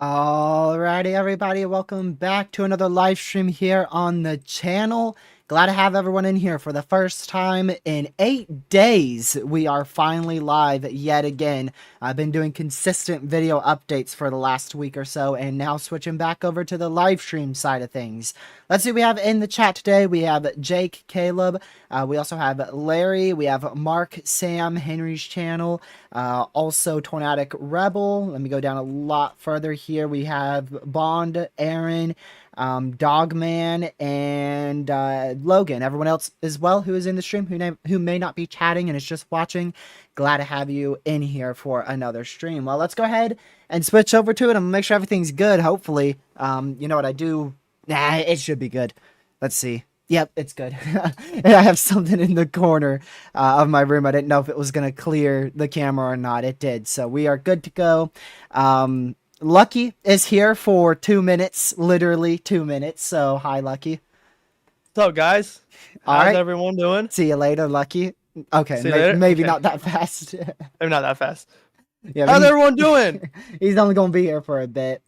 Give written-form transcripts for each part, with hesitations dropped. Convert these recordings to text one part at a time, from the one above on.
Alrighty, everybody, welcome back to another live stream here on the channel. Glad to have everyone in here for the first time in 8 days. We are finally live yet again. I've been doing consistent video updates for the last week or so, and now switching back over to the live stream side of things. Let's see what we have in the chat today. We have Jake, Caleb, we also have Larry, we have Mark, Sam, Henry's channel, also Tornadic Rebel. Let me go down a lot further here. We have Bond, Aaron, Dogman, and Logan. Everyone else as well who is in the stream, who may not be chatting and is just watching. Glad to have you in here for another stream. Well, let's go ahead and switch over to it and make sure everything's good, hopefully. You know what I do? Nah, it should be good. Let's see. Yep, it's good. I have something in the corner of my room. I didn't know if it was going to clear the camera or not. It did. So we are good to go. Lucky is here for 2 minutes, literally 2 minutes. So hi, Lucky. What's up, guys? How's everyone doing? See you later, Lucky. Okay, maybe okay. Not that fast. Maybe not that fast. Yeah, how's everyone doing? He's only going to be here for a bit.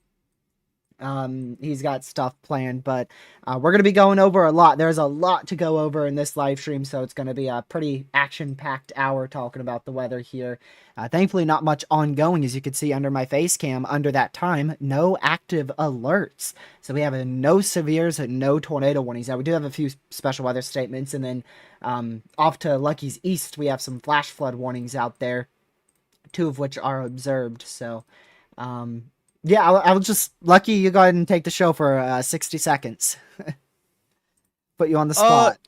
He's got stuff planned, but we're going to be going over a lot. There's a lot to go over in this live stream, so it's going to be a pretty action-packed hour talking about the weather here. Thankfully, not much ongoing, as you can see under my face cam. Under that time, no active alerts. So we have no severes and no tornado warnings. Now, we do have a few special weather statements, and then off to Lucky's east, we have some flash flood warnings out there, 2 of which are observed. So, yeah, I'll just, Lucky, you go ahead and take the show for 60 seconds. Put you on the spot.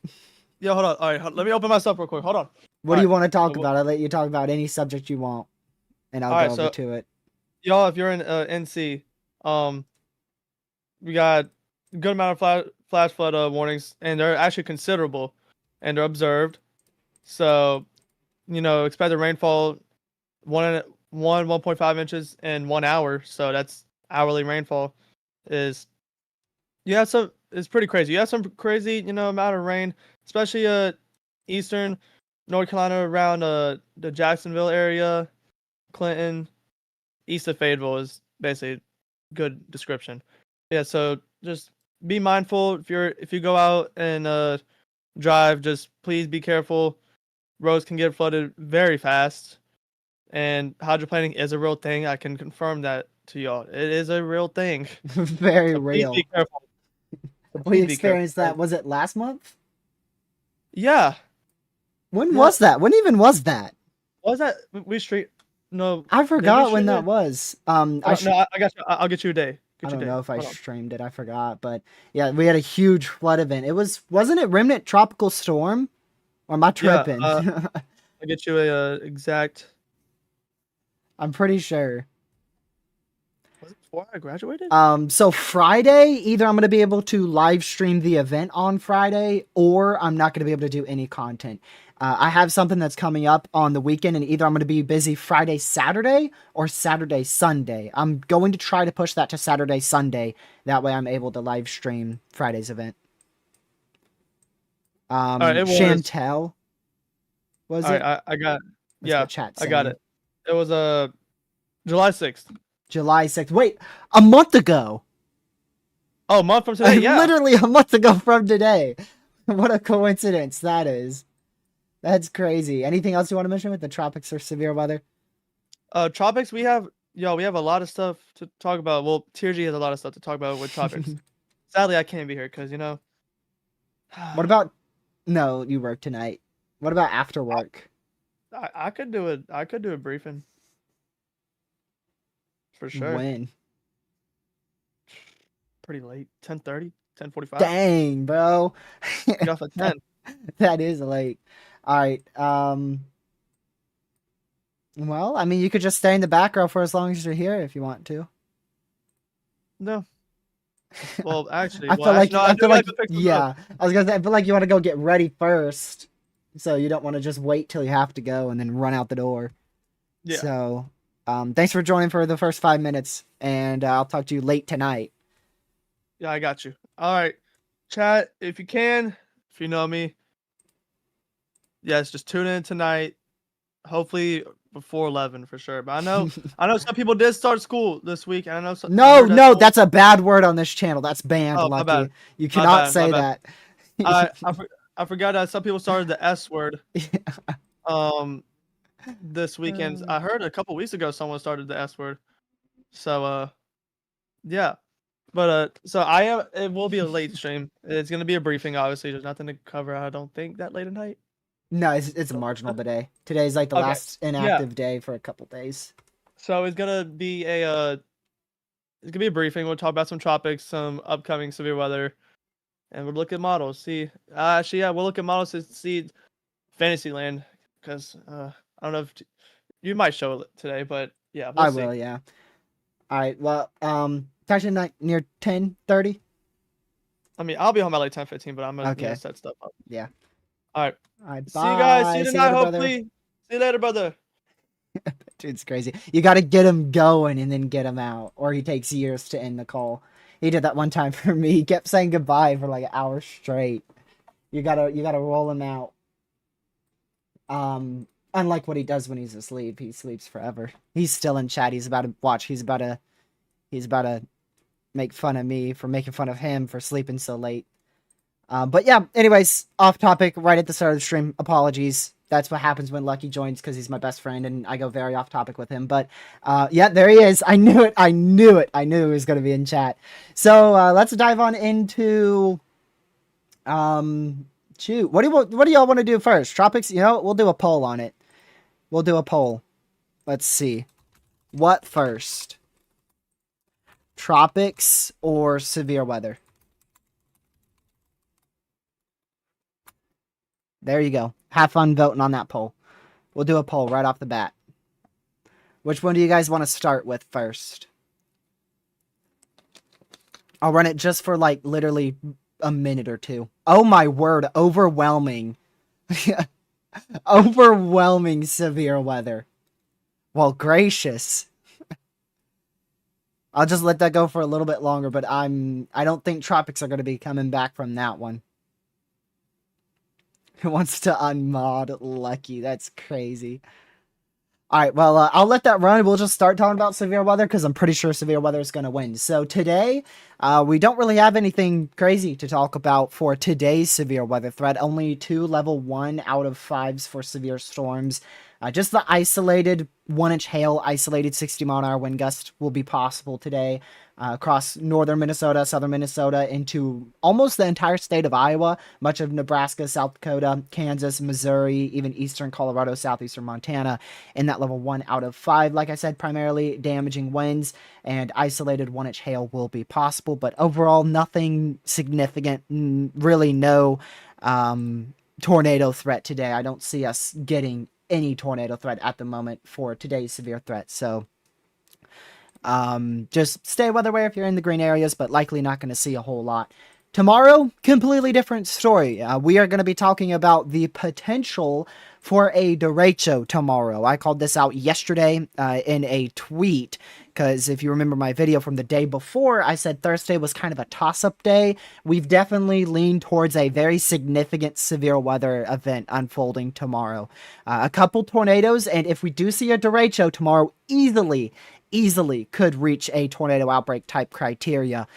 Yeah, hold on. All right, let me open myself real quick. Hold on. What do you want to talk about? I'll let you talk about any subject you want, and I'll go over to it. Y'all, if you're in NC, we got a good amount of flash flood warnings, and they're actually considerable, and they're observed. So, you know, expect the rainfall 1.5 inches in 1 hour. So that's hourly rainfall. It's pretty crazy. You have some crazy, amount of rain, especially eastern North Carolina around the Jacksonville area, Clinton, east of Fayetteville is basically good description. Yeah, so just be mindful if you go out and drive. Just please be careful. Roads can get flooded very fast, and hydroplaning is a real thing. I can confirm that to y'all. It is a real thing. Very so real. Please be careful. We experienced that. Was it last month? Yeah. When was that? When even was that? Was that No, I forgot when that was. I got you. I'll get you a day. I Get your don't know date. if I Hold on. streamed it. I forgot, but yeah, we had a huge flood event. Wasn't it Remnant Tropical Storm? Or am I Yeah, tripping? I'll get you a exact. I'm pretty sure. Was it before I graduated? So Friday, either I'm going to be able to live stream the event on Friday, or I'm not going to be able to do any content. I have something that's coming up on the weekend, and either I'm going to be busy Friday, Saturday, or Saturday, Sunday. I'm going to try to push that to Saturday, Sunday. That way I'm able to live stream Friday's event. All right, it was. Chantel, was All right, it? I got. That's Yeah, what chat's I got saying. it. It was July 6th. July 6th. Wait, a month ago. Oh, a month from today. Yeah. Literally a month ago from today. What a coincidence that is. That's crazy. Anything else you want to mention with the tropics or severe weather? Tropics. We have a lot of stuff to talk about. Well, Tier G has a lot of stuff to talk about with tropics. Sadly, I can't be here because What about no, you work tonight. What about after work? I could do it. I could do a briefing for sure. When? Pretty late. 10:30, 10:45. Dang, bro. Get off at 10. That is late. All right. Well, I mean, you could just stay in the background for as long as you're here if you want to. No. Well, actually, I well, feel like no, I do feel gotta like go pick something up. yeah. I was gonna say I feel like you want to go get ready first, so you don't want to just wait till you have to go and then run out the door. Yeah. So, thanks for joining for the first 5 minutes, and I'll talk to you late tonight. Yeah, I got you. All right, chat if you can, if you know me. Yes, just tune in tonight. Hopefully before 11 for sure. But I know some people did start school this week, and I know some. I No, heard that no, some. that's a bad word on this channel. That's banned, Oh, my bad. Lucky. You My cannot bad. My say bad. that. I forgot that some people started the S word. This weekend. I heard a couple weeks ago someone started the S word. So yeah. But so it will be a late stream. It's gonna be a briefing, obviously. There's nothing to cover, I don't think, that late at night. No, it's a marginal today. Today's like the Okay. last Yeah. inactive day for a couple days. So it's gonna be a briefing. We'll talk about some tropics, some upcoming severe weather, and we'll look at models. See, actually, yeah, we'll look at models to see Fantasyland, because I don't know if you might show it today, but yeah, we'll I see. will, yeah. All right. Well, talk to you like near 10:30. I mean, I'll be home at like 10:15, but I'm gonna Okay. set stuff up. Yeah. All right. All right. See you guys. See Bye. you See you tonight. later, brother. Hopefully. See you later, brother. Dude, it's crazy. You got to get him going and then get him out, or he takes years to end the call. He did that one time for me. He kept saying goodbye for like an hour straight. You gotta roll him out. Unlike what he does when he's asleep, he sleeps forever. He's still in chat. He's about to watch. He's about to make fun of me for making fun of him for sleeping so late. But yeah, anyways, off topic right at the start of the stream. Apologies. That's what happens when Lucky joins because he's my best friend and I go very off topic with him. But yeah, there he is. I knew it. I knew it. I knew he was going to be in chat. So let's dive on into shoot. What do y'all want to do first? Tropics? You know, we'll do a poll on it. We'll do a poll. Let's see. What first? Tropics or severe weather? There you go. Have fun voting on that poll. We'll do a poll right off the bat. Which one do you guys want to start with first? I'll run it just for like literally a minute or two. Oh my word, overwhelming. Overwhelming severe weather. Well, gracious. I'll just let that go for a little bit longer, but I don't think tropics are going to be coming back from that one. Who wants to unmod Lucky? That's crazy. All right, well, I'll let that run. We'll just start talking about severe weather because I'm pretty sure severe weather is going to win. So today, we don't really have anything crazy to talk about for today's severe weather threat. Only 2 level 1 out of 5s for severe storms. Just the isolated 1-inch hail, isolated 60-mile-an-hour wind gust will be possible today across northern Minnesota, southern Minnesota, into almost the entire state of Iowa, much of Nebraska, South Dakota, Kansas, Missouri, even eastern Colorado, southeastern Montana, in that level 1 out of 5. Like I said, primarily damaging winds. and isolated 1-inch hail will be possible. But overall, nothing significant. Really, no tornado threat today. I don't see us getting any tornado threat at the moment for today's severe threat. So just stay weather aware if you're in the green areas, but likely not going to see a whole lot. Tomorrow, completely different story. We are going to be talking about the potential for a derecho tomorrow. I called this out yesterday in a tweet, because if you remember my video from the day before, I said Thursday was kind of a toss-up day. We've definitely leaned towards a very significant severe weather event unfolding tomorrow. A couple tornadoes, and if we do see a derecho tomorrow, easily could reach a tornado outbreak type criteria.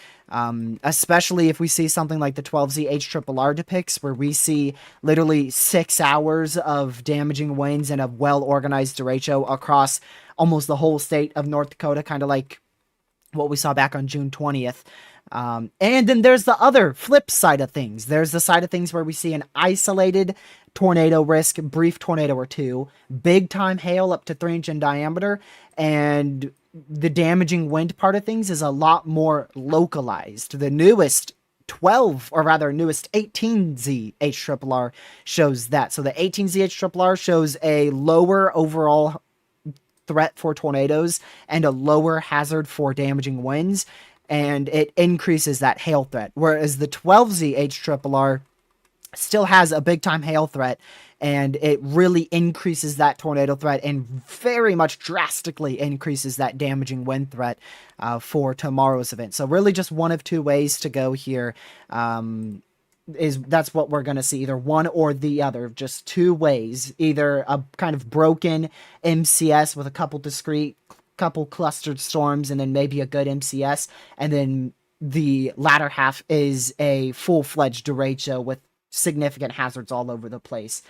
Especially if we see something like the 12Z HRRR depicts, where we see literally 6 hours of damaging winds and a well-organized derecho across almost the whole state of North Dakota, kind of like what we saw back on June 20th. And then there's the other flip side of things. There's the side of things where we see an isolated tornado risk, brief tornado or two, big time hail up to 3-inch in diameter, and the damaging wind part of things is a lot more localized. The newest 18Z HRRR shows that. So the 18Z HRRR shows a lower overall threat for tornadoes and a lower hazard for damaging winds, and it increases that hail threat. Whereas the 12Z HRRR still has a big time hail threat, and it really increases that tornado threat and very much drastically increases that damaging wind threat for tomorrow's event. So really just one of two ways to go here. That's what we're going to see, either one or the other, just two ways, either a kind of broken MCS with a couple clustered storms and then maybe a good MCS, and then the latter half is a full-fledged derecho with significant hazards all over the place.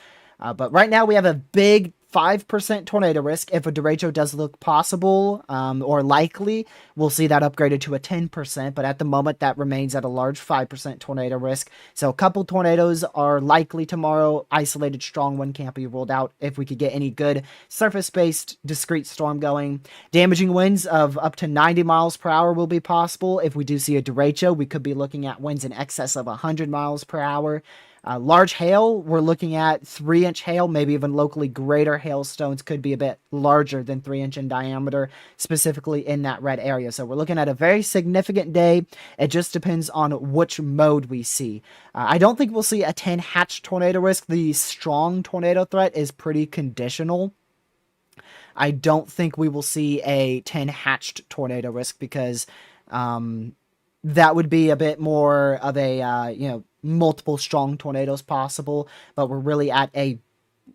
But right now we have a big 5% tornado risk. If a derecho does look possible or likely, we'll see that upgraded to a 10%. But at the moment, that remains at a large 5% tornado risk. So a couple tornadoes are likely tomorrow. Isolated strong wind can't be ruled out if we could get any good surface-based discrete storm going. Damaging winds of up to 90 miles per hour will be possible. If we do see a derecho, we could be looking at winds in excess of 100 miles per hour. Large hail, we're looking at 3-inch hail, maybe even locally greater hailstones could be a bit larger than 3-inch in diameter, specifically in that red area. So we're looking at a very significant day. It just depends on which mode we see. I don't think we'll see a 10-hatch tornado risk. The strong tornado threat is pretty conditional. I don't think we will see a 10-hatched tornado risk because that would be a bit more of a, multiple strong tornadoes possible, but we're really at a,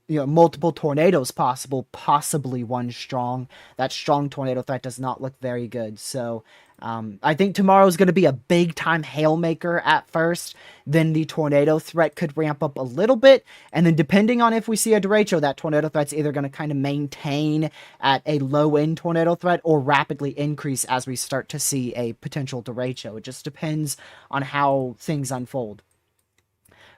multiple tornadoes possible, possibly one strong. That strong tornado threat does not look very good. So I think tomorrow is going to be a big time hailmaker at first. Then the tornado threat could ramp up a little bit. And then depending on if we see a derecho, that tornado threat's either going to kind of maintain at a low end tornado threat or rapidly increase as we start to see a potential derecho. It just depends on how things unfold.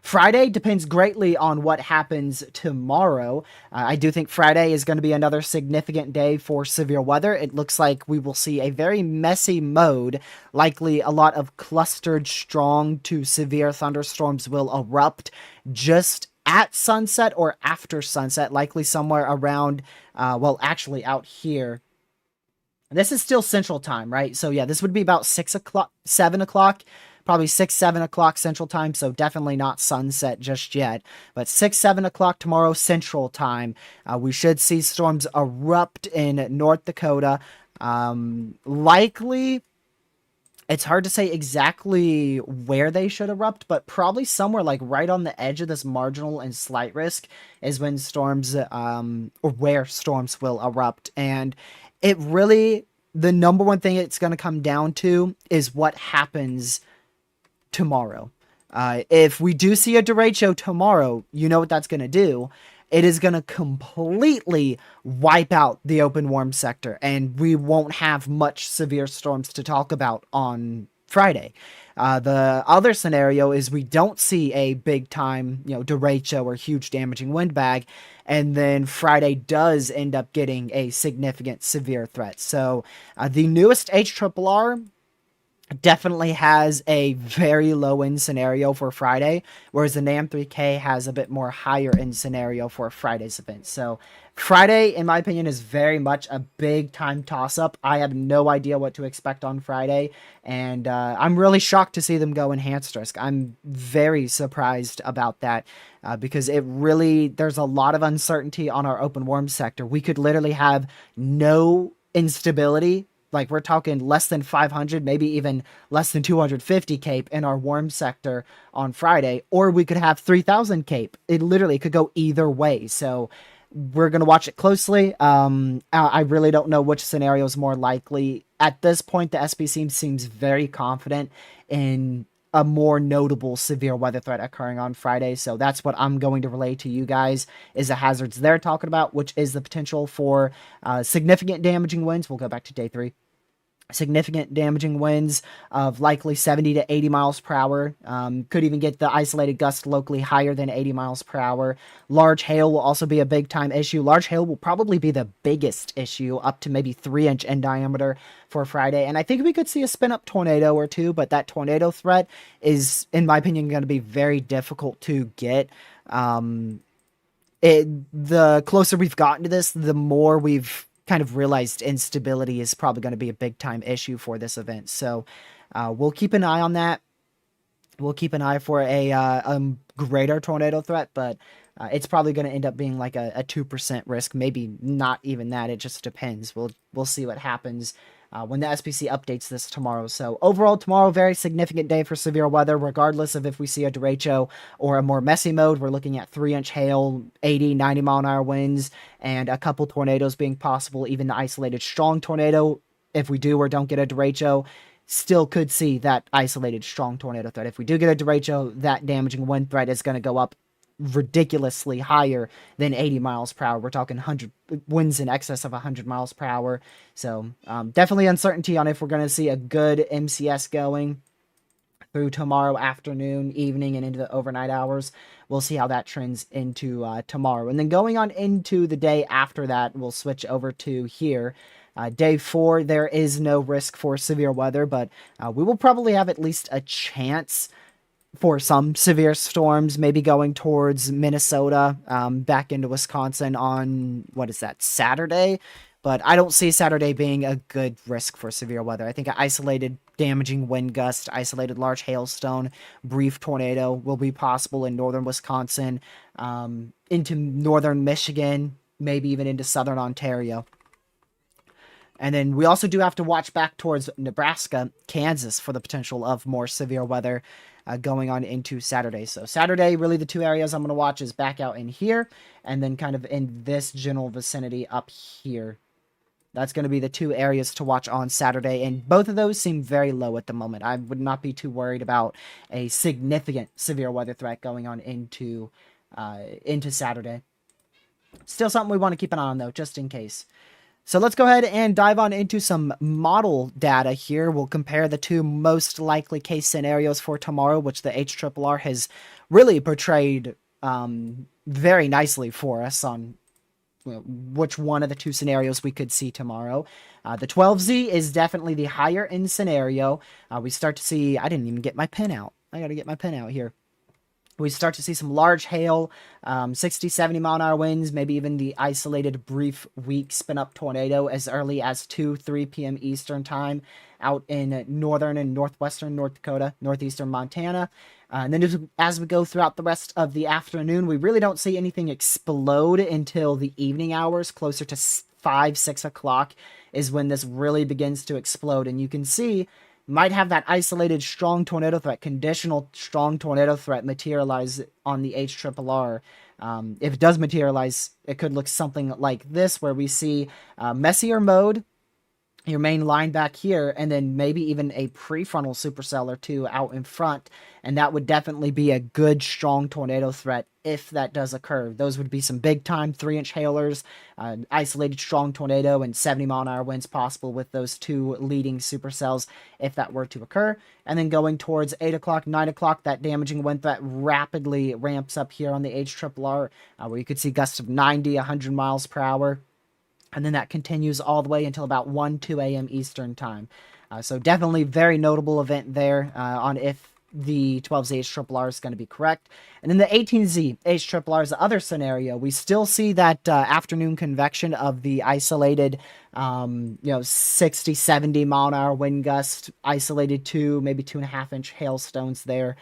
Friday depends greatly on what happens tomorrow. I do think Friday is going to be another significant day for severe weather. It looks like we will see a very messy mode. Likely a lot of clustered strong to severe thunderstorms will erupt just at sunset or after sunset, likely somewhere around, actually out here. This is still Central Time, right? So yeah, this would be about 7 o'clock. Probably 6, 7 o'clock Central Time, so definitely not sunset just yet. But 6, 7 o'clock tomorrow Central Time, we should see storms erupt in North Dakota. Likely, it's hard to say exactly where they should erupt, but probably somewhere like right on the edge of this marginal and slight risk is when storms, or where storms will erupt. And it really, the number one thing it's going to come down to is what happens tomorrow. If we do see a derecho tomorrow, you know what that's going to do. It is going to completely wipe out the open warm sector, and we won't have much severe storms to talk about on Friday. The other scenario is we don't see a big time, derecho or huge damaging windbag, and then Friday does end up getting a significant severe threat. So the newest HRRR definitely has a very low end scenario for Friday, whereas the NAM 3K has a bit more higher end scenario for Friday's event. So Friday, in my opinion, is very much a big time toss up. I have no idea what to expect on Friday, and I'm really shocked to see them go enhanced risk. I'm very surprised about that. Because there's a lot of uncertainty on our open worm sector. We could literally have no instability, like we're talking less than 500, maybe even less than 250 cape in our worm sector on Friday, or we could have 3,000 cape. It literally could go either way. So we're going to watch it closely. I really don't know which scenario is more likely. At this point, the SPC seems very confident in a more notable severe weather threat occurring on Friday. So that's what I'm going to relay to you guys is the hazards they're talking about, which is the potential for significant damaging winds. We'll go back to day 3. Significant damaging winds of likely 70 to 80 miles per hour. Could even get the isolated gust locally higher than 80 miles per hour. Large hail will also be a big time issue. Large hail will probably be the biggest issue, up to maybe 3-inch in diameter for Friday. And I think we could see a spin up tornado or two, but that tornado threat is, in my opinion, going to be very difficult to get. The closer we've gotten to this, the more we've kind of realized instability is probably going to be a big time issue for this event. So we'll keep an eye on that. We'll keep an eye for a greater tornado threat, but it's probably going to end up being like a 2% risk, maybe not even that. It just depends. We'll see what happens when the SPC updates this tomorrow. So overall, tomorrow, very significant day for severe weather, regardless of if we see a derecho or a more messy mode. We're looking at 3-inch hail, 80, 90 mile an hour winds, and a couple tornadoes being possible. Even the isolated strong tornado, if we do or don't get a derecho, still could see that isolated strong tornado threat. If we do get a derecho, that damaging wind threat is going to go up ridiculously higher than 80 miles per hour. We're talking 100 winds in excess of 100 miles per hour. So definitely uncertainty on if we're going to see a good MCS going through tomorrow afternoon, evening, and into the overnight hours. We'll see how that trends into tomorrow. And then going on into the day after that, we'll switch over to here. Day 4, there is no risk for severe weather, but we will probably have at least a chance for some severe storms, maybe going towards Minnesota, back into Wisconsin on, Saturday? But I don't see Saturday being a good risk for severe weather. I think an isolated damaging wind gust, isolated large hailstone, brief tornado will be possible in northern Wisconsin, into northern Michigan, maybe even into southern Ontario. And then we also do have to watch back towards Nebraska, Kansas for the potential of more severe weather going on into Saturday. So Saturday, really the two areas I'm going to watch is back out in here and then kind of in this general vicinity up here. That's going to be the two areas to watch on Saturday, and both of those seem very low at the moment. I would not be too worried about a significant severe weather threat going on into Saturday. Still something we want to keep an eye on, though, just in case. So let's go ahead and dive on into some model data here. We'll compare the two most likely case scenarios for tomorrow, which the HRRR has really portrayed very nicely for us on which one of the two scenarios we could see tomorrow. The 12Z is definitely the higher end scenario. We start to see, I didn't even get my pen out. I got to get my pen out here. We start to see some large hail, 60, 70 mile an hour winds, maybe even the isolated brief weak spin up tornado as early as 2, 3 p.m. Eastern time out in northern and northwestern North Dakota, northeastern Montana. And then as we go throughout the rest of the afternoon, we really don't see anything explode until the evening hours, closer to 5, 6 o'clock is when this really begins to explode. And you can see might have that isolated strong tornado threat, conditional strong tornado threat materialize on the HRRR. If it does materialize, it could look something like this, where we see messier mode, your main line back here, and then maybe even a prefrontal supercell or two out in front. And that would definitely be a good, strong tornado threat if that does occur. Those would be some big time 3-inch hailers, isolated strong tornado, and 70-mile-an-hour winds possible with those two leading supercells if that were to occur. And then going towards 8 o'clock, 9 o'clock, that damaging wind threat rapidly ramps up here on the HRRR, where you could see gusts of 90, 100 miles per hour. And then that continues all the way until about 1, 2 a.m. Eastern time. So definitely very notable event there on if the 12Z HRRR is going to be correct. And in the 18Z HRRR is the other scenario. We still see that afternoon convection of the isolated, 60, 70 mile an hour wind gust, isolated 2, maybe 2.5-inch hailstones there.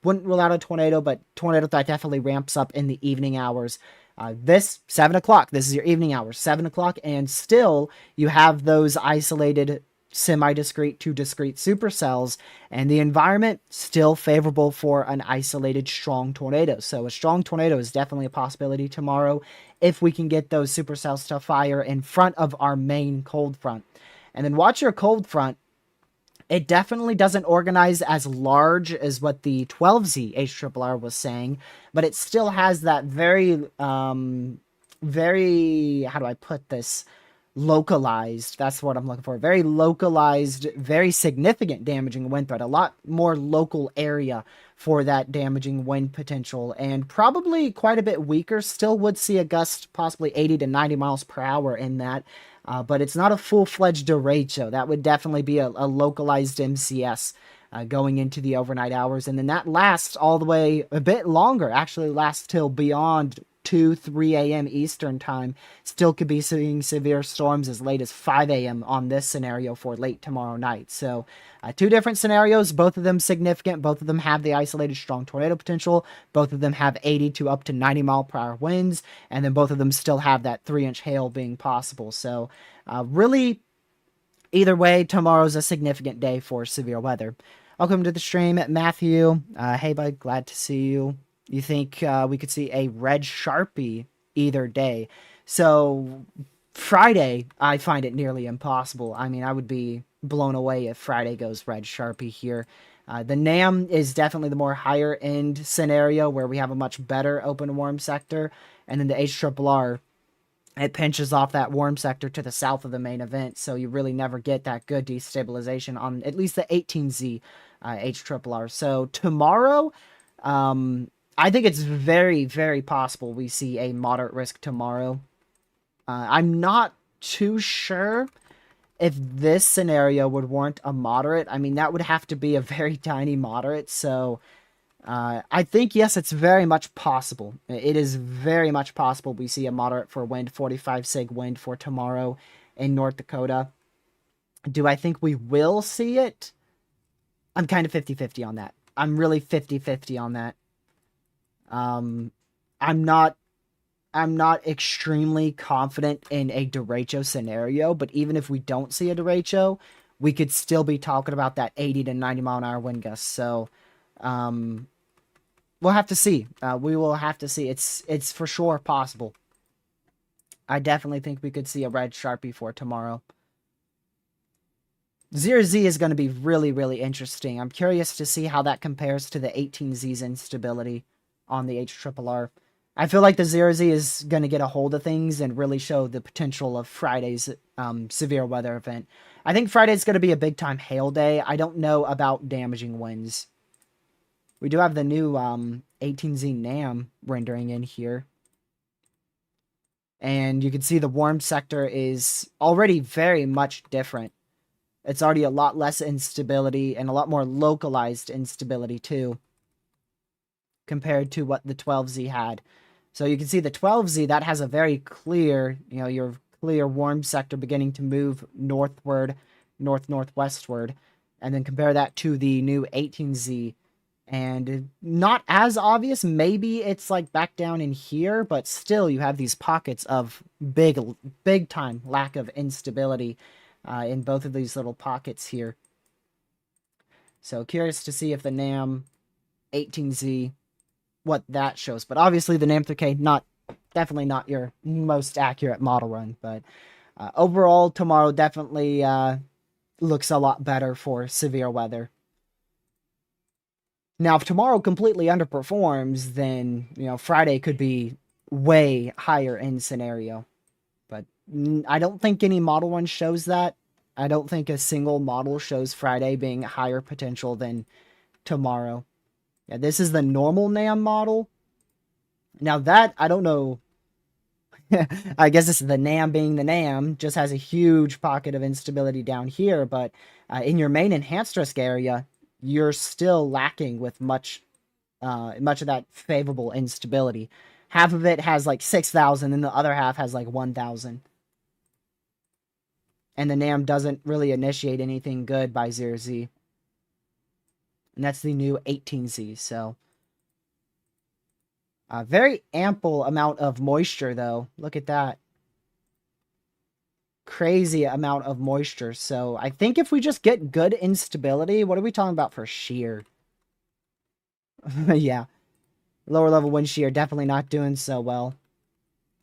Wouldn't rule out a tornado, but tornado that definitely ramps up in the evening hours. This 7 o'clock, this is your evening hours, 7 o'clock, and still you have those isolated semi-discrete to discrete supercells, and the environment still favorable for an isolated strong tornado. So a strong tornado is definitely a possibility tomorrow if we can get those supercells to fire in front of our main cold front. And then watch your cold front. It definitely doesn't organize as large as what the 12Z HRRR was saying, but it still has that very, how do I put this? Localized. That's what I'm looking for. Very localized, very significant damaging wind threat. A lot more local area for that damaging wind potential, and probably quite a bit weaker. Still would see a gust possibly 80 to 90 miles per hour in that. But it's not a full-fledged derecho. That would definitely be a localized MCS going into the overnight hours. And then that lasts all the way a bit longer. Actually lasts till beyond 2, 3 a.m. Eastern time. Still could be seeing severe storms as late as 5 a.m. on this scenario for late tomorrow night. So two different scenarios, both of them significant. Both of them have the isolated strong tornado potential. Both of them have 80 to up to 90 mile per hour winds. And then both of them still have that 3-inch hail being possible. So really, either way, tomorrow's a significant day for severe weather. Welcome to the stream, Matthew. Hey, bud, glad to see you. You think we could see a red Sharpie either day? So Friday, I find it nearly impossible. I mean, I would be blown away if Friday goes red Sharpie here. The NAM is definitely the more higher end scenario where we have a much better open warm sector. And then the HRRR, it pinches off that warm sector to the south of the main event. So you really never get that good destabilization on at least the 18Z HRRR. So tomorrow, I think it's very, very possible we see a moderate risk tomorrow. I'm not too sure if this scenario would warrant a moderate. I mean, that would have to be a very tiny moderate. So I think, yes, it's very much possible. It is very much possible we see a moderate for wind, 45 sig wind for tomorrow in North Dakota. Do I think we will see it? I'm kind of 50-50 on that. I'm really 50-50 on that. I'm not extremely confident in a derecho scenario, but even if we don't see a derecho, we could still be talking about that 80 to 90 mile an hour wind gust. So, we'll have to see. We will have to see. It's for sure possible. I definitely think we could see a red Sharpie for tomorrow. 0Z is going to be really, really interesting. I'm curious to see how that compares to the 18Z's instability on the HRRR. I feel like the 0Z is going to get a hold of things and really show the potential of Friday's severe weather event. I think Friday's going to be a big-time hail day. I don't know about damaging winds. We do have the new 18Z NAM rendering in here. And you can see the warm sector is already very much different. It's already a lot less instability and a lot more localized instability too, compared to what the 12Z had. So you can see the 12Z, that has a very clear, your clear warm sector beginning to move northward, northwestward, and then compare that to the new 18Z. And not as obvious, maybe it's like back down in here, but still you have these pockets of big time lack of instability in both of these little pockets here. So curious to see if the NAM 18Z, what that shows. But obviously the NAM 3K, definitely not your most accurate model run, but Overall, tomorrow definitely looks a lot better for severe weather. Now, if tomorrow completely underperforms, then Friday could be way higher in scenario. But I don't think any model one shows that. I don't think a single model shows Friday being higher potential than tomorrow. Yeah, this is the normal NAM model. Now that, I don't know. I guess this is the NAM being the NAM, just has a huge pocket of instability down here, but in your main enhanced risk area, you're still lacking with much of that favorable instability. Half of it has like 6,000, and the other half has like 1,000. And the NAM doesn't really initiate anything good by 0Z. And that's the new 18Z, so... very ample amount of moisture, though. Look at that. Crazy amount of moisture. So I think if we just get good instability, what are we talking about for shear? Yeah. Lower level wind shear, definitely not doing so well.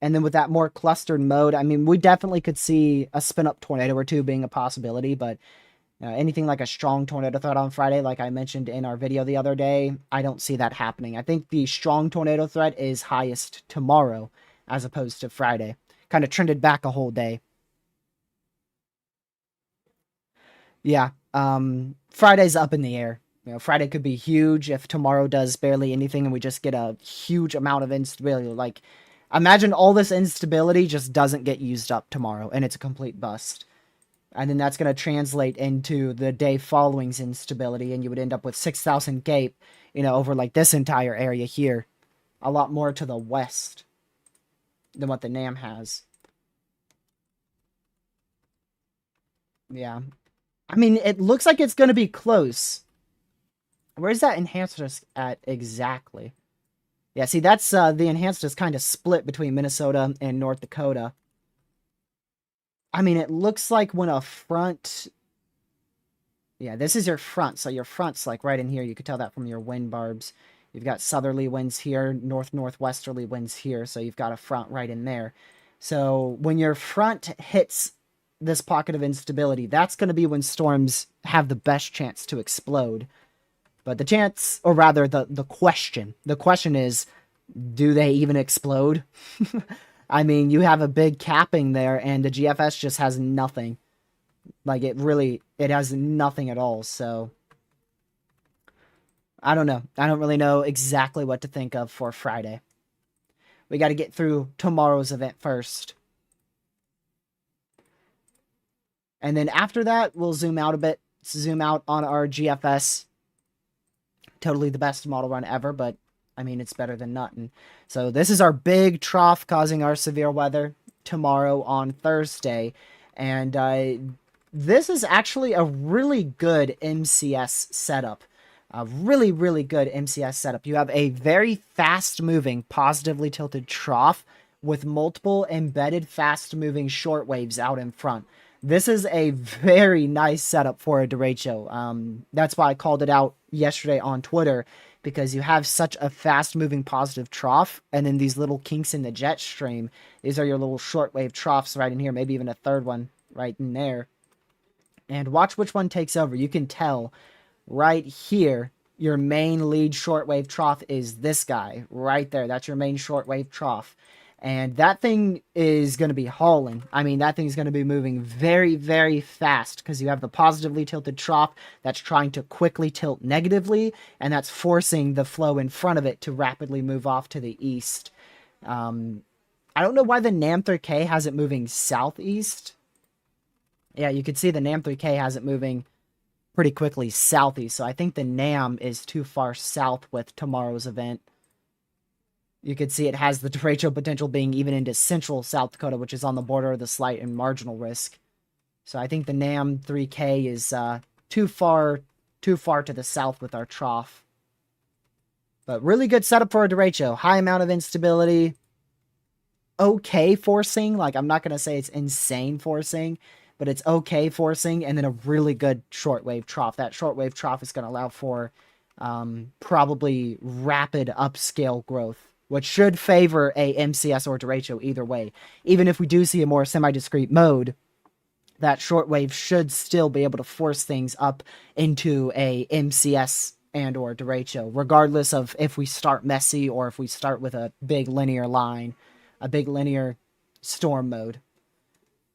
And then with that more clustered mode, I mean, we definitely could see a spin-up tornado or two being a possibility, but anything like a strong tornado threat on Friday, like I mentioned in our video the other day, I don't see that happening. I think the strong tornado threat is highest tomorrow as opposed to Friday. Kind of trended back a whole day. Yeah, Friday's up in the air. Friday could be huge if tomorrow does barely anything and we just get a huge amount of instability. Like, imagine all this instability just doesn't get used up tomorrow and it's a complete bust. And then that's going to translate into the day following's instability, and you would end up with 6,000 gape, over like this entire area here. A lot more to the west than what the NAM has. Yeah. I mean, it looks like it's going to be close. Where's that enhanced risk at exactly? Yeah, see, that's the enhanced is kind of split between Minnesota and North Dakota. I mean, it looks like when a front... Yeah, this is your front, so your front's like right in here. You could tell that from your wind barbs. You've got southerly winds here, north-northwesterly winds here, so you've got a front right in there. So when your front hits this pocket of instability, that's going to be when storms have the best chance to explode. But the chance, or rather the question is, do they even explode? I mean, you have a big capping there, and the GFS just has nothing. Like, it has nothing at all, so... I don't know. I don't really know exactly what to think of for Friday. We got to get through tomorrow's event first. And then after that, we'll zoom out a bit. Zoom out on our GFS. Totally the best model run ever, but I mean, it's better than nothing. So this is our big trough causing our severe weather tomorrow on Thursday. And this is actually a really good MCS setup. A really, really good MCS setup. You have a very fast-moving, positively tilted trough with multiple embedded fast-moving short waves out in front. This is a very nice setup for a derecho. That's why I called it out yesterday on Twitter, because you have such a fast-moving positive trough, and then these little kinks in the jet stream. These are your little shortwave troughs right in here, maybe even a third one right in there. And watch which one takes over. You can tell right here, your main lead shortwave trough is this guy right there. That's your main shortwave trough. And that thing is going to be hauling. I mean, that thing's going to be moving very, very fast because you have the positively tilted trough that's trying to quickly tilt negatively, and that's forcing the flow in front of it to rapidly move off to the east. I don't know why the NAM3K has it moving southeast. Yeah, you can see the NAM3K has it moving pretty quickly southeast, so I think the NAM is too far south with tomorrow's event. You can see it has the derecho potential being even into central South Dakota, which is on the border of the slight and marginal risk. So I think the NAM 3K is too far to the south with our trough. But really good setup for a derecho. High amount of instability. Okay forcing. Like, I'm not going to say it's insane forcing, but it's okay forcing. And then a really good shortwave trough. That shortwave trough is going to allow for probably rapid upscale growth which should favor a MCS or derecho either way. Even if we do see a more semi-discrete mode, that shortwave should still be able to force things up into a MCS and or derecho, regardless of if we start messy or if we start with a big linear line, a big linear storm mode.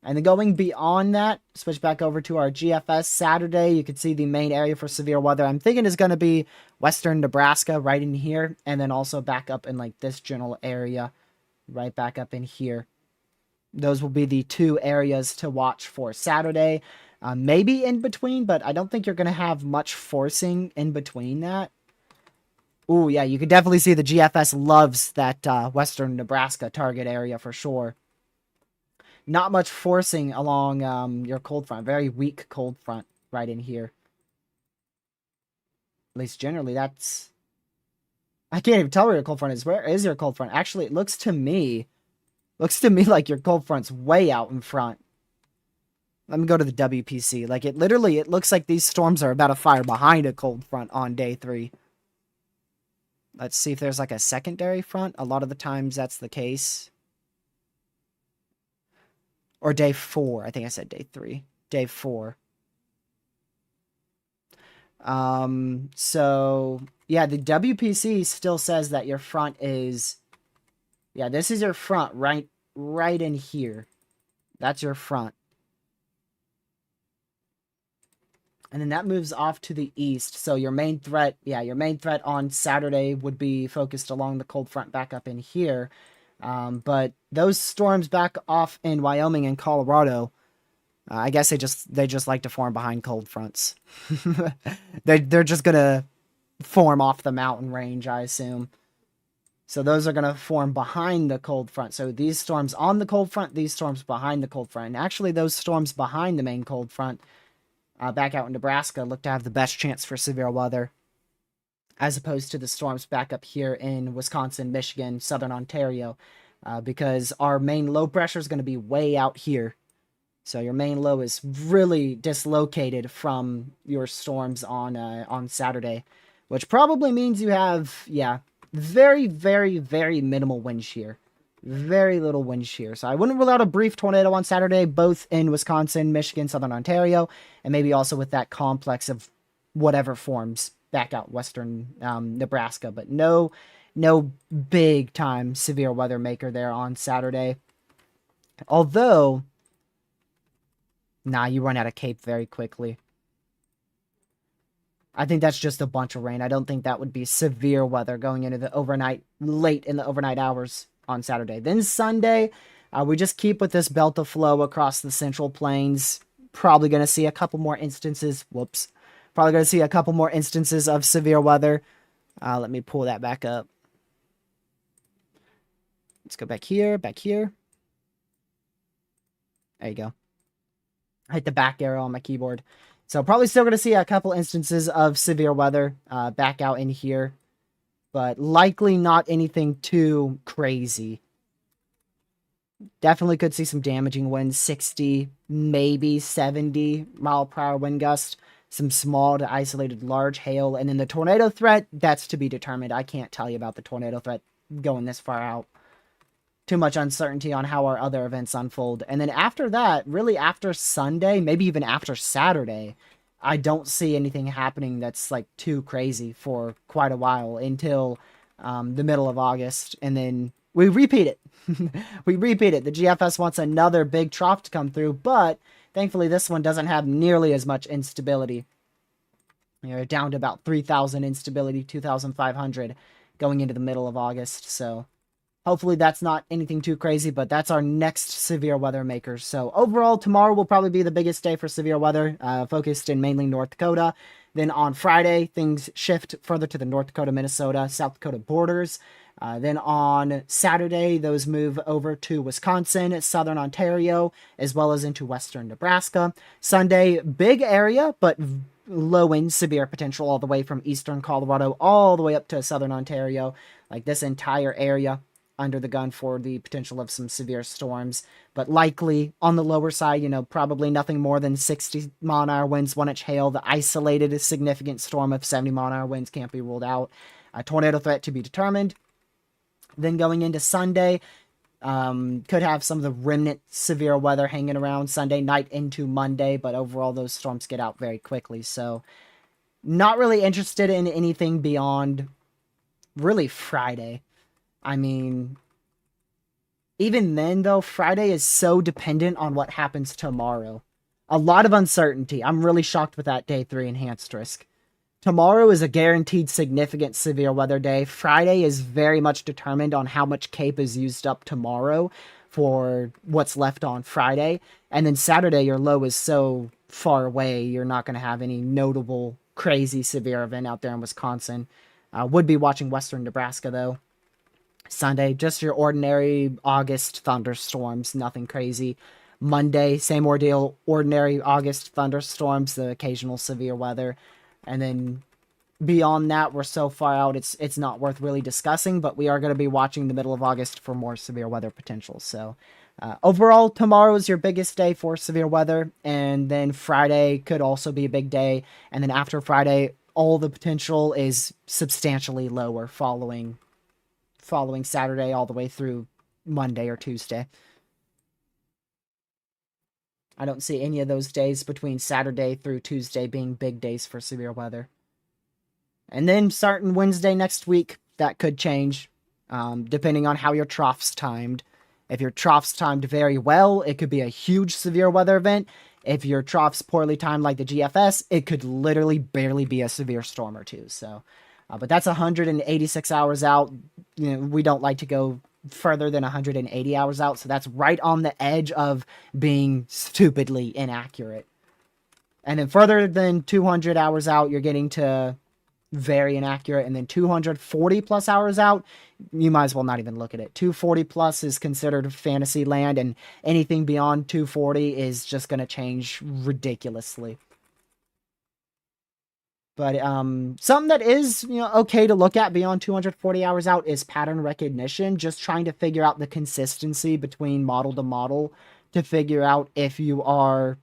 And then going beyond that, switch back over to our GFS Saturday. You can see the main area for severe weather. I'm thinking is going to be western Nebraska right in here. And then also back up in like this general area right back up in here. Those will be the two areas to watch for Saturday. Maybe in between, but I don't think you're going to have much forcing in between that. Ooh, yeah, you can definitely see the GFS loves that western Nebraska target area for sure. Not much forcing along your cold front. Very weak cold front right in here. At least generally, that's... I can't even tell where your cold front is. Where is your cold front? Actually, it looks to me like your cold front's way out in front. Let me go to the WPC. Like, it looks like these storms are about to fire behind a cold front on day 3. Let's see if there's like a secondary front. A lot of the times that's the case. Or day 4. I think I said day 3. Day 4. So, yeah, the WPC still says that your front is... Yeah, this is your front right in here. That's your front. And then that moves off to the east. So your main threat, your main threat on Saturday would be focused along the cold front back up in here. But those storms back off in Wyoming and Colorado, I guess they just like to form behind cold fronts. They're just gonna form off the mountain range, I assume. So those are gonna form behind the cold front. So these storms on the cold front, these storms behind the cold front. And actually, those storms behind the main cold front, back out in Nebraska, look to have the best chance for severe weather, as opposed to the storms back up here in Wisconsin, Michigan, Southern Ontario, because our main low pressure is going to be way out here. So your main low is really dislocated from your storms on Saturday, which probably means you have, very, very, very minimal wind shear. Very little wind shear. So I wouldn't rule out a brief tornado on Saturday, both in Wisconsin, Michigan, Southern Ontario, and maybe also with that complex of whatever forms back out western Nebraska. But no big time severe weather maker there on Saturday. Although, you run out of Cape very quickly. I think that's just a bunch of rain. I don't think that would be severe weather going into the overnight, late in the overnight hours on Saturday. Then Sunday, we just keep with this belt of flow across the Central Plains. Probably going to see a couple more instances. Probably going to see a couple more instances of severe weather. Let me pull that back up. Let's go back here. There you go. I hit the back arrow on my keyboard. So probably still going to see a couple instances of severe weather back out in here. But likely not anything too crazy. Definitely could see some damaging winds, 60, maybe 70 mile per hour wind gust. Some small to isolated large hail. And then the tornado threat, that's to be determined. I can't tell you about the tornado threat going this far out. Too much uncertainty on how our other events unfold. And then after that, really after Sunday, maybe even after Saturday, I don't see anything happening that's like too crazy for quite a while until the middle of August. And then we repeat it. The GFS wants another big trough to come through, but thankfully this one doesn't have nearly as much instability. You're down to about 3,000 instability, 2,500 going into the middle of August. So hopefully that's not anything too crazy, but that's our next severe weather makers. So overall, tomorrow will probably be the biggest day for severe weather, focused in mainly North Dakota. Then on Friday, things shift further to the North Dakota, Minnesota, South Dakota borders. Then on Saturday, those move over to Wisconsin, Southern Ontario, as well as into western Nebraska. Sunday, big area, but low wind severe potential all the way from eastern Colorado all the way up to southern Ontario. Like this entire area under the gun for the potential of some severe storms, but likely on the lower side, probably nothing more than 60 mile an hour winds, 1-inch hail. The isolated significant storm of 70 mile an hour winds can't be ruled out. A tornado threat to be determined. Then going into Sunday, could have some of the remnant severe weather hanging around Sunday night into Monday, but overall those storms get out very quickly. So not really interested in anything beyond really Friday. I mean, even then though, Friday is so dependent on what happens tomorrow. A lot of uncertainty. I'm really shocked with that day 3 enhanced risk. Tomorrow is a guaranteed significant severe weather day. Friday is very much determined on how much CAPE is used up tomorrow for what's left on Friday. And then Saturday, your low is so far away, you're not going to have any notable, crazy severe event out there in Wisconsin. Would be watching Western Nebraska, though. Sunday, just your ordinary August thunderstorms, nothing crazy. Monday, same ordeal, ordinary August thunderstorms, the occasional severe weather. And then beyond that, we're so far out, it's not worth really discussing, but we are going to be watching the middle of August for more severe weather potential. So overall, tomorrow is your biggest day for severe weather, and then Friday could also be a big day. And then after Friday, all the potential is substantially lower following Saturday all the way through Monday or Tuesday. I don't see any of those days between Saturday through Tuesday being big days for severe weather. And then starting Wednesday next week, that could change, depending on how your trough's timed. If your trough's timed very well, it could be a huge severe weather event. If your trough's poorly timed like the GFS, it could literally barely be a severe storm or two. So, but that's 186 hours out. You know, we don't like to go further than 180 hours out, so that's right on the edge of being stupidly inaccurate. And then further than 200 hours out, you're getting to very inaccurate, and then 240 plus hours out, you might as well not even look at it. 240 plus is considered fantasy land, and anything beyond 240 is just going to change ridiculously. But something that is, okay to look at beyond 240 hours out is pattern recognition. Just trying to figure out the consistency between model to model to figure out if you are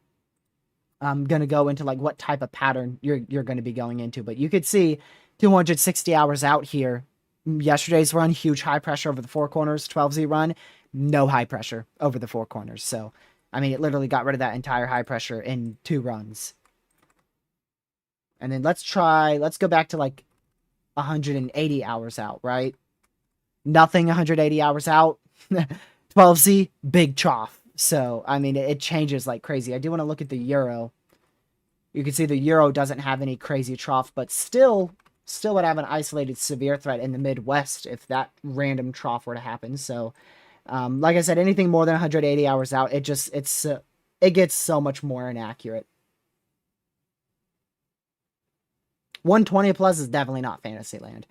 going to go into like what type of pattern you're going to be going into. But you could see 260 hours out here. Yesterday's run, huge high pressure over the four corners. 12Z run, no high pressure over the four corners. So, I mean, it literally got rid of that entire high pressure in 2 runs. And then let's go back to like 180 hours out, right? Nothing 180 hours out. 12Z, big trough. So, I mean, it changes like crazy. I do want to look at the Euro. You can see the Euro doesn't have any crazy trough, but still would have an isolated severe threat in the Midwest if that random trough were to happen. So, like I said, anything more than 180 hours out, it gets so much more inaccurate. 120 plus is definitely not Fantasyland.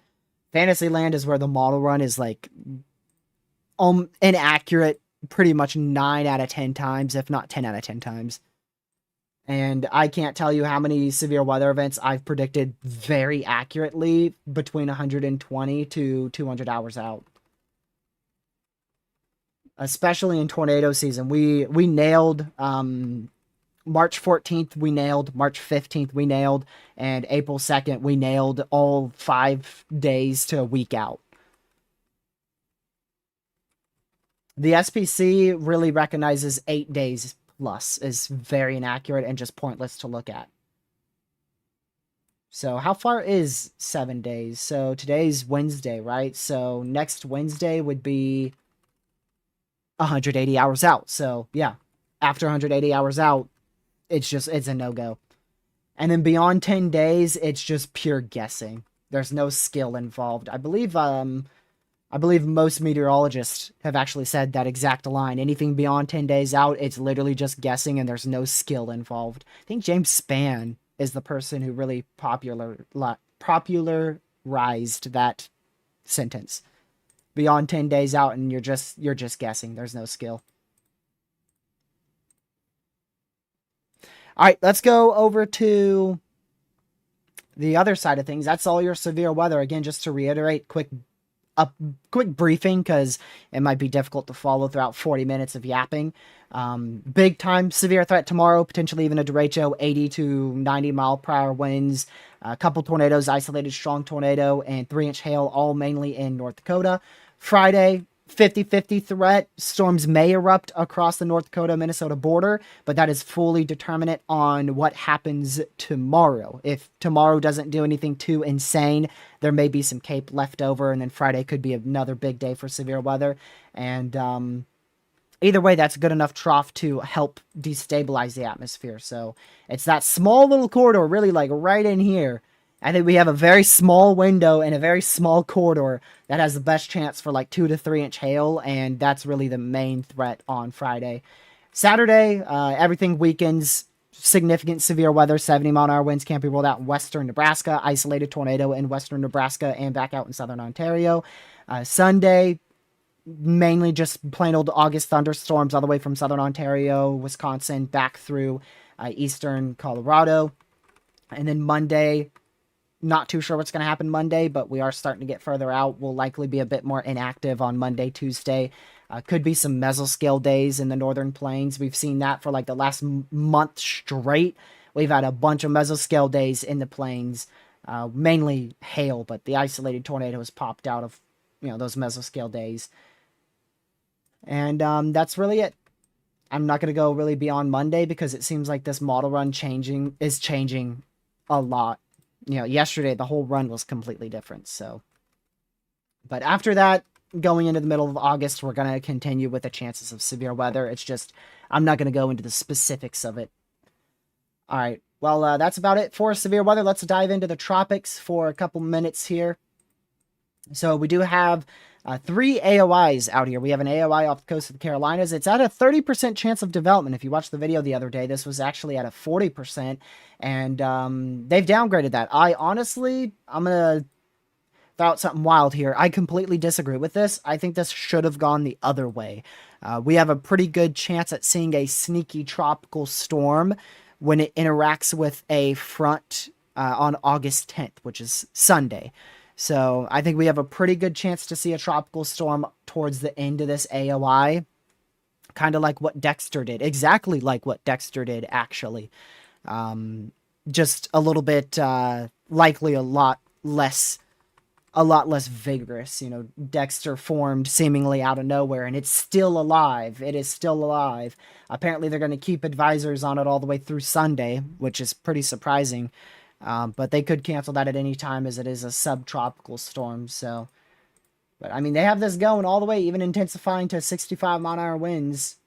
Fantasyland is where the model run is like inaccurate pretty much 9 out of 10 times, if not 10 out of 10 times. And I can't tell you how many severe weather events I've predicted very accurately between 120 to 200 hours out. Especially in tornado season. We nailed March 14th, we nailed. March 15th, we nailed. And April 2nd, we nailed all 5 days to a week out. The SPC really recognizes 8 days plus is very inaccurate and just pointless to look at. So how far is 7 days? So today's Wednesday, right? So next Wednesday would be 180 hours out. So yeah, after 180 hours out, it's a no-go. And then beyond 10 days, it's just pure guessing. There's no skill involved. I believe most meteorologists have actually said that exact line. Anything beyond 10 days out, it's literally just guessing and there's no skill involved. I think James Spann is the person who really popularized that sentence. Beyond 10 days out and you're just guessing. There's no skill. All right, let's go over to the other side of things. That's all your severe weather. Again, just to reiterate, quick a quick briefing because it might be difficult to follow throughout 40 minutes of yapping. Big time severe threat tomorrow, potentially even a derecho, 80 to 90 mile per hour winds, a couple tornadoes, isolated strong tornado, and 3-inch hail, all mainly in North Dakota. Friday, 50-50 threat. Storms may erupt across the North Dakota-Minnesota border, but that is fully determinate on what happens tomorrow. If tomorrow doesn't do anything too insane, there may be some Cape left over, and then Friday could be another big day for severe weather. And either way, that's a good enough trough to help destabilize the atmosphere. So it's that small little corridor, really like right in here. I think we have a very small window and a very small corridor that has the best chance for like 2 to 3-inch hail, and that's really the main threat on Friday. Saturday, everything weakens. Significant severe weather, 70-mile-an-hour winds can't be ruled out in western Nebraska. Isolated tornado in western Nebraska and back out in southern Ontario. Sunday, mainly just plain old August thunderstorms all the way from southern Ontario, Wisconsin, back through eastern Colorado. And then Monday, not too sure what's going to happen Monday, but we are starting to get further out. We'll likely be a bit more inactive on Monday, Tuesday. Could be some mesoscale days in the northern plains. We've seen that for like the last month straight. We've had a bunch of mesoscale days in the plains, mainly hail, but the isolated tornado has popped out of those mesoscale days. And that's really it. I'm not going to go really beyond Monday because it seems like this model run is changing a lot. Yesterday the whole run was completely different. So, but after that, going into the middle of August, we're going to continue with the chances of severe weather. It's just, I'm not going to go into the specifics of it. All right. Well, that's about it for severe weather. Let's dive into the tropics for a couple minutes here. So we do have 3 AOIs out here. We have an AOI off the coast of the Carolinas. It's at a 30% chance of development. If you watched the video the other day, this was actually at a 40%, and they've downgraded that. I'm going to throw out something wild here. I completely disagree with this. I think this should have gone the other way. We have a pretty good chance at seeing a sneaky tropical storm when it interacts with a front on August 10th, which is Sunday. So I think we have a pretty good chance to see a tropical storm towards the end of this AOI. Kind of like what Dexter did. Exactly like what Dexter did, actually. Just a little bit, likely a lot less vigorous. Dexter formed seemingly out of nowhere, and it's still alive. It is still alive. Apparently they're going to keep advisors on it all the way through Sunday, which is pretty surprising. But they could cancel that at any time as it is a subtropical storm. So, but I mean, they have this going all the way, even intensifying to 65-mile-an-hour winds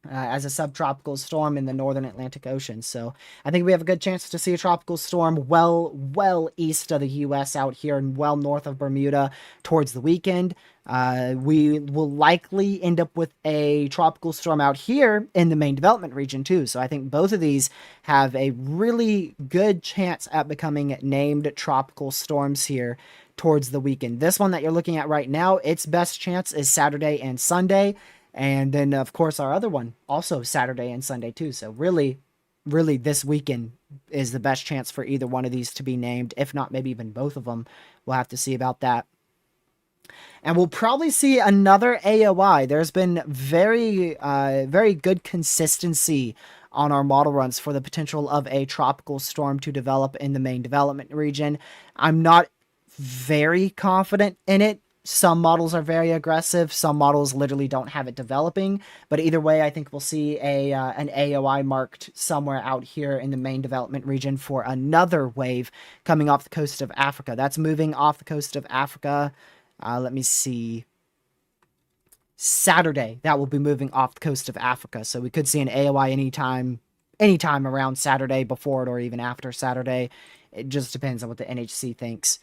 as a subtropical storm in the northern Atlantic Ocean. So I think we have a good chance to see a tropical storm well east of the U.S. out here and well north of Bermuda towards the weekend. We will likely end up with a tropical storm out here in the main development region too. So I think both of these have a really good chance at becoming named tropical storms here towards the weekend. This one that you're looking at right now, its best chance is Saturday and Sunday. And then, of course, our other one, also Saturday and Sunday, too. So really, this weekend is the best chance for either one of these to be named, if not maybe even both of them. We'll have to see about that. And we'll probably see another AOI. There's been very good consistency on our model runs for the potential of a tropical storm to develop in the main development region. I'm not very confident in it. Some models are very aggressive. Some models literally don't have it developing. But either way, I think we'll see an AOI marked somewhere out here in the main development region for another wave coming off the coast of Africa. That's moving off the coast of Africa. Let me see. Saturday, that will be moving off the coast of Africa. So we could see an AOI anytime around Saturday, before it or even after Saturday. It just depends on what the NHC thinks.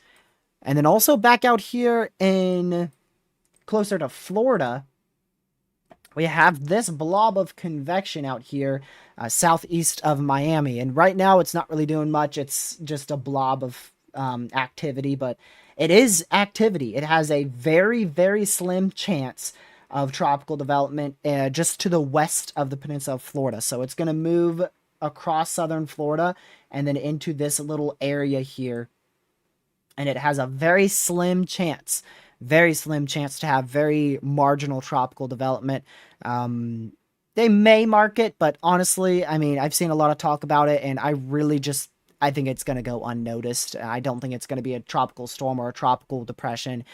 And then also back out here in closer to Florida, we have this blob of convection out here southeast of Miami. And right now it's not really doing much. It's just a blob of activity, but it is activity. It has a very slim chance of tropical development just to the west of the peninsula of Florida. So it's going to move across southern Florida and then into this little area here and it has a very slim chance to have very marginal tropical development. They may mark it, but honestly, I mean, I've seen a lot of talk about it, and I think it's going to go unnoticed. I don't think it's going to be a tropical storm or a tropical depression.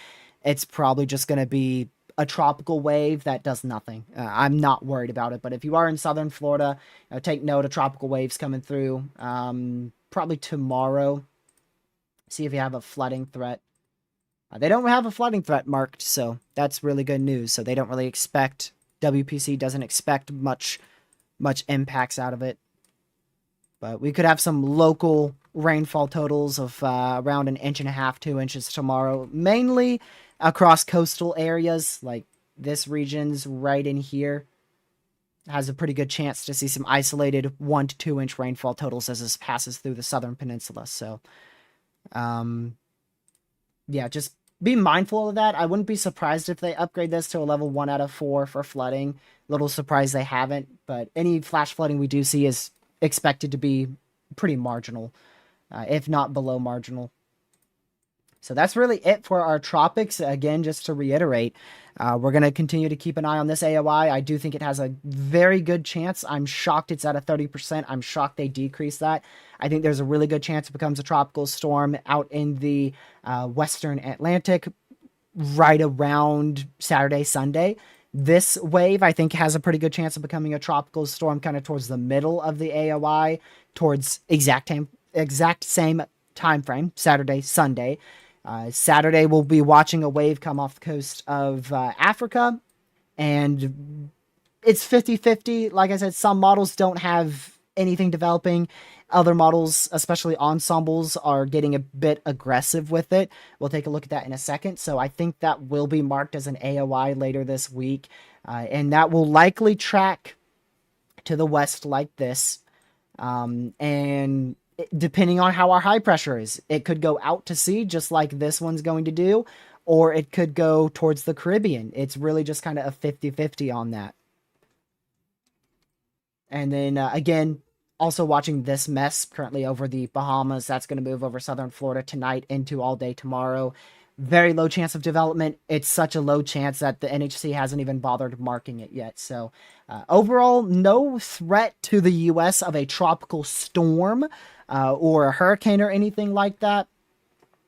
It's probably just going to be a tropical wave that does nothing. I'm not worried about it, but if you are in southern Florida, take note of tropical waves coming through. Probably tomorrow. See if you have a flooding threat. They don't have a flooding threat marked, so that's really good news. So they don't really expect, WPC doesn't expect much impacts out of it. But we could have some local rainfall totals of around 1.5 inches, 2 inches tomorrow, mainly across coastal areas. Like this region's right in here has a pretty good chance to see some isolated 1 to 2 inch rainfall totals as this passes through the southern peninsula. So, yeah, just be mindful of that. I wouldn't be surprised if they upgrade this to a level 1 out of 4 for flooding. Little surprised they haven't, but any flash flooding we do see is expected to be pretty marginal, if not below marginal. So that's really it for our tropics. Again, just to reiterate, we're going to continue to keep an eye on this AOI. I do think it has a very good chance. I'm shocked it's at a 30%. I'm shocked they decreased that. I think there's a really good chance it becomes a tropical storm out in the western Atlantic right around Saturday, Sunday. This wave, I think, has a pretty good chance of becoming a tropical storm kind of towards the middle of the AOI, towards exact same time frame, Saturday, Sunday. Saturday, we'll be watching a wave come off the coast of Africa, and it's 50-50. Like I said, some models don't have anything developing. Other models, especially ensembles, are getting a bit aggressive with it. We'll take a look at that in a second. So I think that will be marked as an AOI later this week, and that will likely track to the west like this. And depending on how our high pressure is, it could go out to sea just like this one's going to do, or it could go towards the Caribbean. It's really just kind of a 50-50 on that. And then again, also watching this mess currently over the Bahamas. That's going to move over southern Florida tonight into all day tomorrow. Very low chance of development. It's such a low chance that the NHC hasn't even bothered marking it yet. So overall, no threat to the U.S. of a tropical storm or a hurricane or anything like that.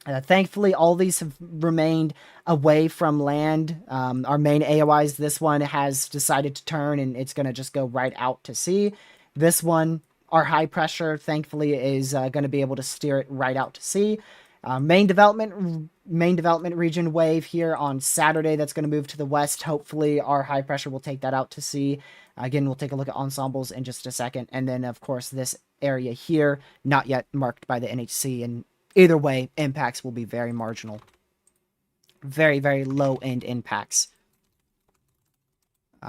Thankfully, all these have remained away from land. Our main AOIs, this one has decided to turn and it's going to just go right out to sea. This one, our high pressure, thankfully, is going to be able to steer it right out to sea. Main development region wave here on Saturday that's going to move to the west. Hopefully, our high pressure will take that out to sea. Again, we'll take a look at ensembles in just a second. And then, of course, this area here, not yet marked by the NHC. And either way, impacts will be very marginal. Very, very low-end impacts.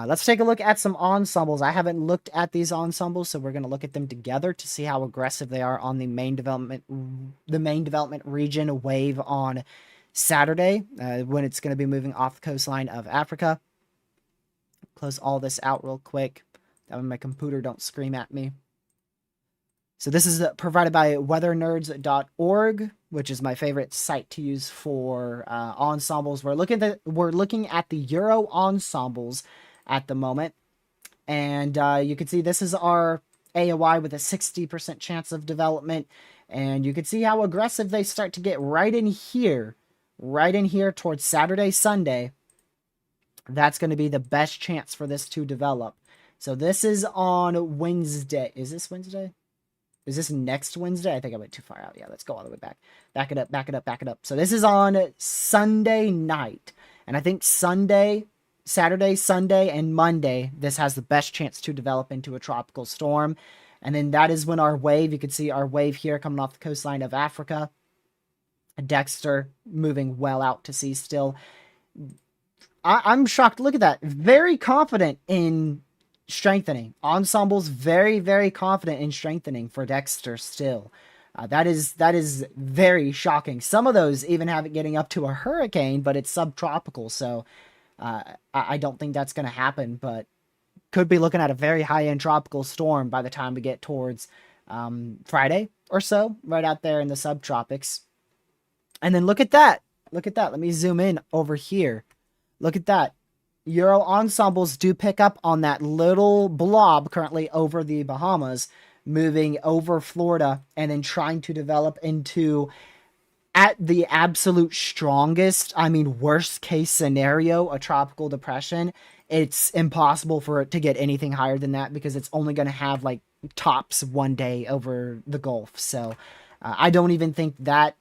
Let's take a look at some ensembles. I haven't looked at these ensembles, so we're going to look at them together to see how aggressive they are on the main development region wave on Saturday, when it's going to be moving off the coastline of Africa. Close all this out real quick. That way my computer don't scream at me. So this is provided by weathernerds.org, which is my favorite site to use for ensembles. We're looking at the Euro ensembles at the moment, and you can see this is our AOI with a 60% chance of development, and you can see how aggressive they start to get right in here towards Saturday, Sunday. That's going to be the best chance for this to develop. So this is on Wednesday. Is this Wednesday? Is this next Wednesday? I think I went too far out. Yeah, let's go all the way back. Back it up, back it up, back it up. So this is on Sunday night. And I think Saturday, Sunday, and Monday, this has the best chance to develop into a tropical storm. And then that is when our wave, you can see our wave here coming off the coastline of Africa. Dexter moving well out to sea still. I'm shocked. Look at that. Very confident in strengthening. Ensemble's very, very confident in strengthening for Dexter still. That is very shocking. Some of those even have it getting up to a hurricane, but it's subtropical, so I don't think that's going to happen, but could be looking at a very high-end tropical storm by the time we get towards Friday or so, right out there in the subtropics. And then look at that. Look at that. Let me zoom in over here. Look at that. Euro ensembles do pick up on that little blob currently over the Bahamas, moving over Florida and then trying to develop into, at the absolute strongest, I mean, worst case scenario, a tropical depression. It's impossible for it to get anything higher than that because it's only going to have like tops one day over the Gulf. So I don't even think that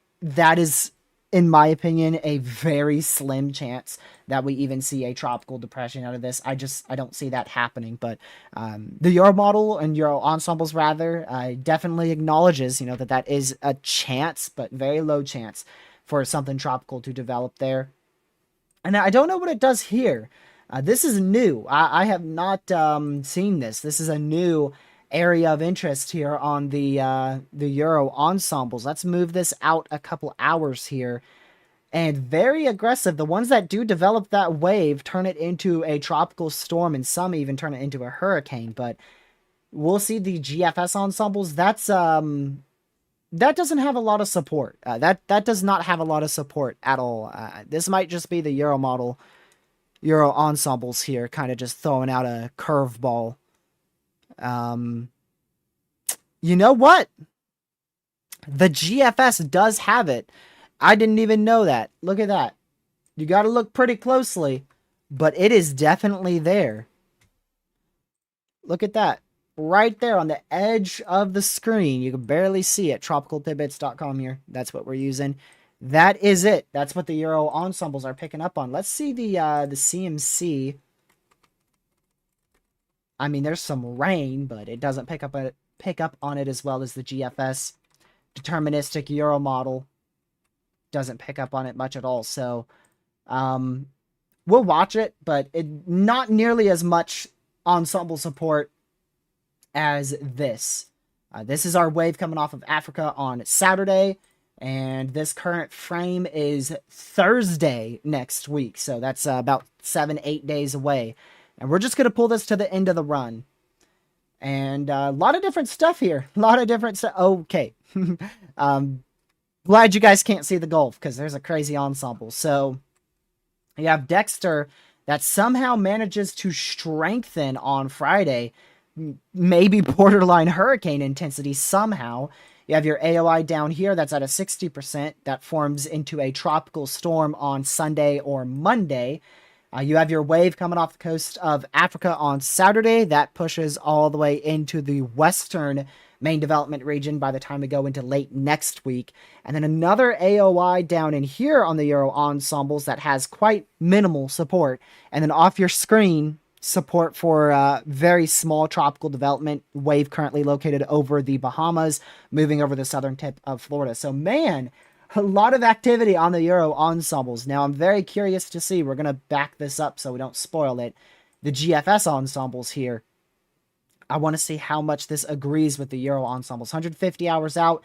is, in my opinion, a very slim chance that we even see a tropical depression out of this. I don't see that happening. But the Euro model and Euro ensembles rather definitely acknowledges, that that is a chance, but very low chance for something tropical to develop there. And I don't know what it does here. This is new. I have not seen this. This is a new area of interest here on the Euro ensembles. Let's move this out a couple hours here. And very aggressive. The ones that do develop that wave turn it into a tropical storm, and some even turn it into a hurricane. But we'll see the GFS ensembles. That doesn't have a lot of support. That does not have a lot of support at all. This might just be the Euro model, Euro ensembles here, kind of just throwing out a curveball. You know what? The GFS does have it. I didn't even know that. Look at that. You got to look pretty closely, but it is definitely there. Look at that. Right there on the edge of the screen. You can barely see it. Tropicaltidbits.com here. That's what we're using. That is it. That's what the Euro ensembles are picking up on. Let's see the CMC. I mean, there's some rain, but it doesn't pick up on it as well as the GFS. Deterministic Euro model doesn't pick up on it much at all. So we'll watch it, but not nearly as much ensemble support as this. This is our wave coming off of Africa on Saturday, and this current frame is Thursday next week. So that's about 7-8 days away. And we're just going to pull this to the end of the run. And a lot of different stuff here. A lot of different stuff. Okay. Glad you guys can't see the Gulf because there's a crazy ensemble. So you have Dexter that somehow manages to strengthen on Friday, maybe borderline hurricane intensity somehow. You have your AOI down here that's at a 60% that forms into a tropical storm on Sunday or Monday. You have your wave coming off the coast of Africa on Saturday. That pushes all the way into the western main development region by the time we go into late next week. And then another AOI down in here on the Euro ensembles that has quite minimal support. And then off your screen, support for very small tropical development wave currently located over the Bahamas, moving over the southern tip of Florida. So, man, a lot of activity on the Euro ensembles. Now, I'm very curious to see. We're going to back this up so we don't spoil it. The GFS ensembles here. I want to see how much this agrees with the Euro ensembles. 150 hours out.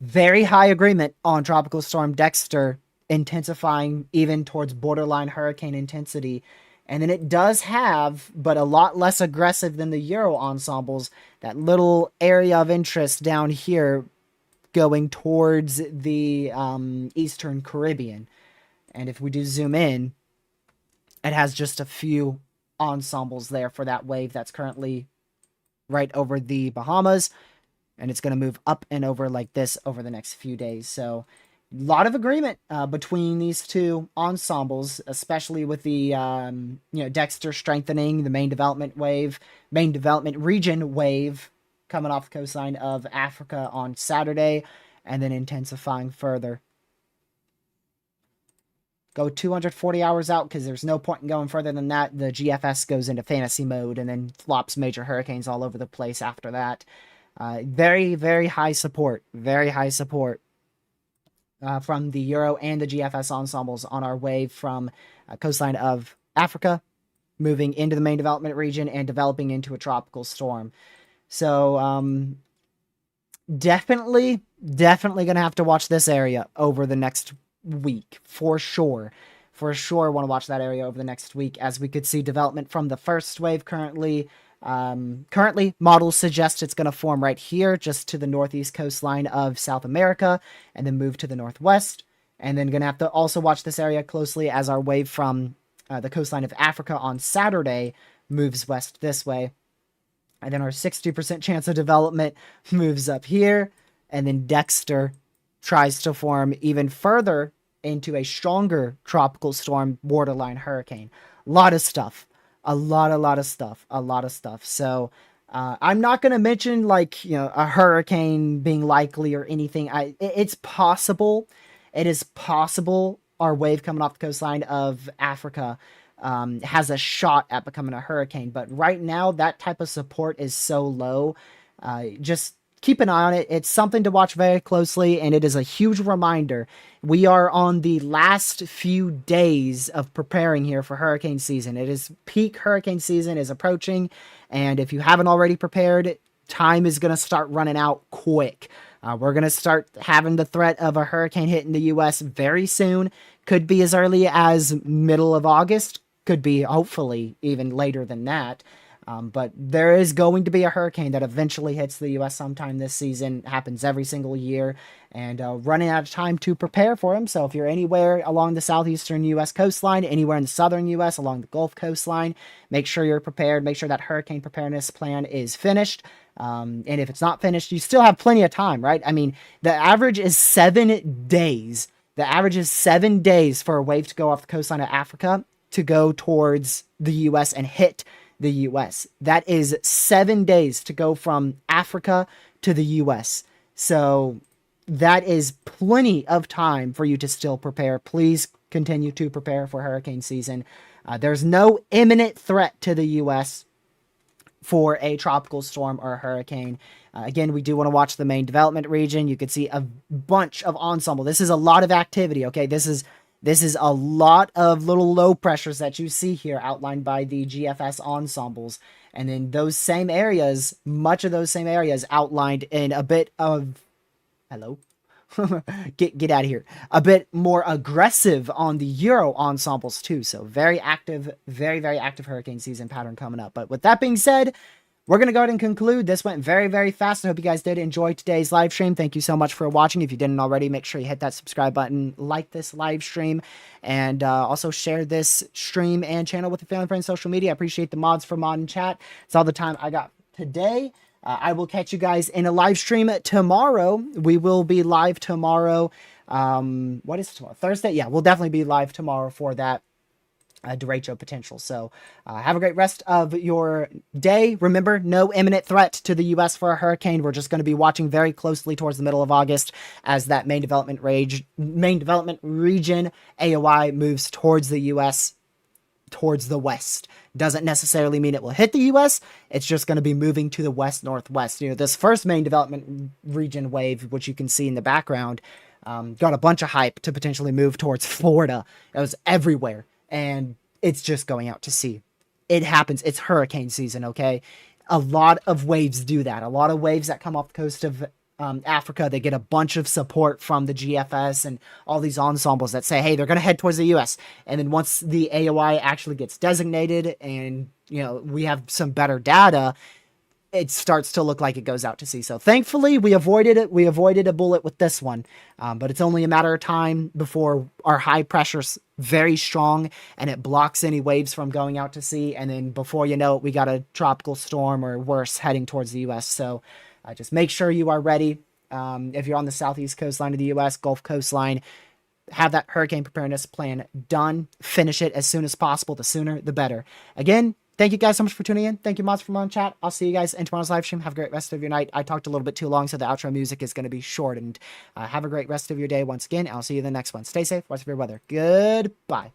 Very high agreement on Tropical Storm Dexter, intensifying even towards borderline hurricane intensity. And then it does have, but a lot less aggressive than the Euro ensembles, that little area of interest down here going towards the Eastern Caribbean. And if we do zoom in, it has just a few ensembles there for that wave that's currently right over the Bahamas. And it's going to move up and over like this over the next few days. So a lot of agreement between these two ensembles, especially with the Dexter strengthening the main development region wave coming off the coastline of Africa on Saturday, and then intensifying further. Go 240 hours out because there's no point in going further than that. The GFS goes into fantasy mode and then flops major hurricanes all over the place after that. Very, very high support. Very high support from the Euro and the GFS ensembles on our wave from coastline of Africa, moving into the main development region and developing into a tropical storm. So definitely going to have to watch this area over the next week for sure. For sure want to watch that area over the next week, as we could see development from the first wave currently. Currently, models suggest it's going to form right here, just to the northeast coastline of South America, and then move to the northwest. And then going to have to also watch this area closely as our wave from the coastline of Africa on Saturday moves west this way. And then our 60% chance of development moves up here. And then Dexter tries to form even further into a stronger tropical storm, borderline hurricane. A lot of stuff. A lot of stuff. So I'm not going to mention like, a hurricane being likely or anything. It's possible. It is possible our wave coming off the coastline of Africa has a shot at becoming a hurricane. But right now, that type of support is so low. Just keep an eye on it. It's something to watch very closely, and it is a huge reminder. We are on the last few days of preparing here for hurricane season. It is peak hurricane season is approaching, and if you haven't already prepared, time is going to start running out quick. We're going to start having the threat of a hurricane hitting the U.S. very soon. Could be as early as middle of August. Could be, hopefully, even later than that. But there is going to be a hurricane that eventually hits the U.S. sometime this season. It happens every single year. And running out of time to prepare for them. So if you're anywhere along the southeastern U.S. coastline, anywhere in the southern U.S. along the Gulf coastline, make sure you're prepared. Make sure that hurricane preparedness plan is finished. And if it's not finished, you still have plenty of time, right? I mean, the average is 7 days. The average is 7 days for a wave to go off the coastline of Africa to go towards the U.S. and hit the U.S. That is 7 days to go from Africa to the U.S. So that is plenty of time for you to still prepare. Please continue to prepare for hurricane season. There's no imminent threat to the U.S. for a tropical storm or a hurricane. Again, we do want to watch the main development region. You can see a bunch of ensemble. This is a lot of activity, okay? This is a lot of little low pressures that you see here outlined by the GFS ensembles. And then those same areas, much of those same areas outlined in a bit of... Hello? get out of here. A bit more aggressive on the Euro ensembles too. So very active, very, very active hurricane season pattern coming up. But with that being said, we're going to go ahead and conclude. This went very, very fast. I hope you guys did enjoy today's live stream. Thank you so much for watching. If you didn't already, make sure you hit that subscribe button, like this live stream, and also share this stream and channel with your family, friends, social media. I appreciate the mods for mod and chat. It's all the time I got today. I will catch you guys in a live stream tomorrow. We will be live tomorrow. What is tomorrow? Thursday? Yeah, we'll definitely be live tomorrow for that. Derecho potential. So have a great rest of your day. Remember, no imminent threat to the U.S. for a hurricane. We're just going to be watching very closely towards the middle of August as that main development region AOI moves towards the U.S. towards the west. Doesn't necessarily mean it will hit the U.S. It's just going to be moving to the west northwest. This first main development region wave, which you can see in the background, got a bunch of hype to potentially move towards Florida. It was everywhere. And it's just going out to sea. It happens. It's hurricane season, okay? A lot of waves do that. A lot of waves that come off the coast of Africa, they get a bunch of support from the GFS and all these ensembles that say, hey, they're going to head towards the U.S. And then once the AOI actually gets designated and, we have some better data, it starts to look like it goes out to sea. So thankfully, we avoided it. We avoided a bullet with this one. But it's only a matter of time before our high pressure's very strong and it blocks any waves from going out to sea. And then before you know it, we got a tropical storm or worse heading towards the U.S. So just make sure you are ready. If you're on the southeast coastline of the U.S., Gulf coastline, have that hurricane preparedness plan done. Finish it as soon as possible. The sooner, the better. Again, thank you guys so much for tuning in. Thank you, mods, for on chat. I'll see you guys in tomorrow's live stream. Have a great rest of your night. I talked a little bit too long, so the outro music is going to be shortened. Have a great rest of your day once again. I'll see you in the next one. Stay safe. Watch for your weather. Goodbye.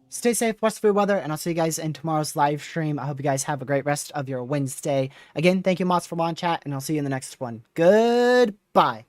Stay safe, watch the weather, and I'll see you guys in tomorrow's live stream. I hope you guys have a great rest of your Wednesday. Again, thank you, Mods, for on chat, and I'll see you in the next one. Goodbye.